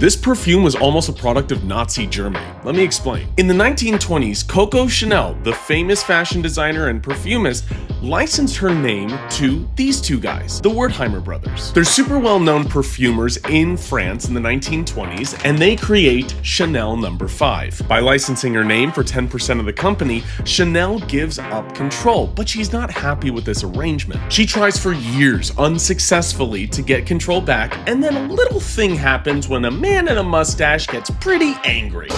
This perfume was almost a product of Nazi Germany. Let me explain. In the 1920s, Coco Chanel, the famous fashion designer and perfumist, licensed her name to these two guys, the Wertheimer brothers. They're super well-known perfumers in France in the 1920s, and they create Chanel No. 5. By licensing her name for 10% of the company, Chanel gives up control, but she's not happy with this arrangement. She tries for years, unsuccessfully, to get control back, and then a little thing happens when a man in a mustache gets pretty angry.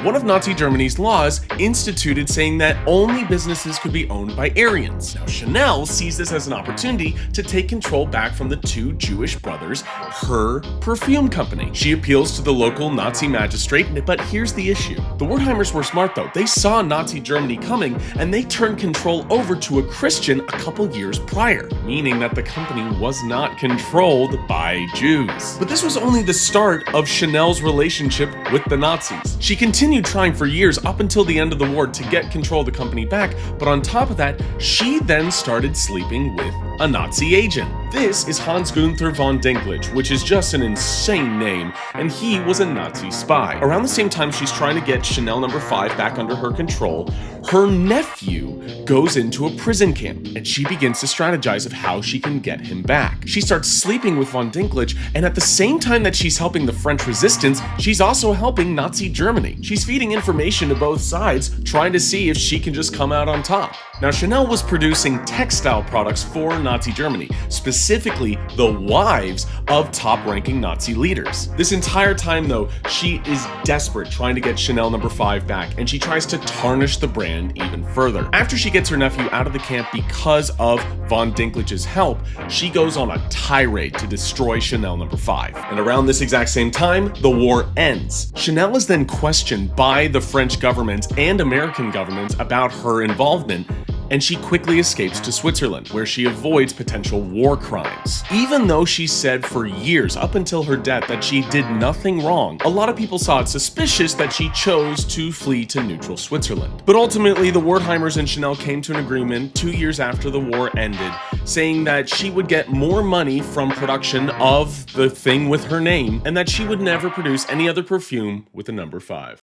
One of Nazi Germany's laws instituted saying that only businesses could be owned by Aryans. Now, Chanel sees this as an opportunity to take control back from the two Jewish brothers, her perfume company. She appeals to the local Nazi magistrate, but here's the issue. The Wertheimers were smart though. They saw Nazi Germany coming, and they turned control over to a Christian a couple years prior, meaning that the company was not controlled by Jews. But this was only the start of Chanel's relationship with the Nazis. She continued trying for years up until the end of the war to get control of the company back, but on top of that, she then started sleeping with a Nazi agent. This is Hans Gunther von Dinklage, which is just an insane name, and he was a Nazi spy. Around the same time she's trying to get Chanel No. 5 back under her control, her nephew goes into a prison camp, and she begins to strategize of how she can get him back. She starts sleeping with von Dinklage, and at the same time that she's helping the French resistance, she's also helping Nazi Germany. She's feeding information to both sides, trying to see if she can just come out on top. Now, Chanel was producing textile products for Nazi Germany, specifically the wives of top-ranking Nazi leaders. This entire time, though, she is desperate trying to get Chanel No. 5 back, and she tries to tarnish the brand even further. After she gets her nephew out of the camp because of von Dinklage's help, she goes on a tirade to destroy Chanel No. 5. And around this exact same time, the war ends. Chanel is then questioned by the French government and American government about her involvement, and she quickly escapes to Switzerland, where she avoids potential war crimes. Even though she said for years, up until her death, that she did nothing wrong, a lot of people saw it suspicious that she chose to flee to neutral Switzerland. But ultimately, the Wertheimers and Chanel came to an agreement 2 years after the war ended, saying that she would get more money from production of the thing with her name, and that she would never produce any other perfume with a No. 5.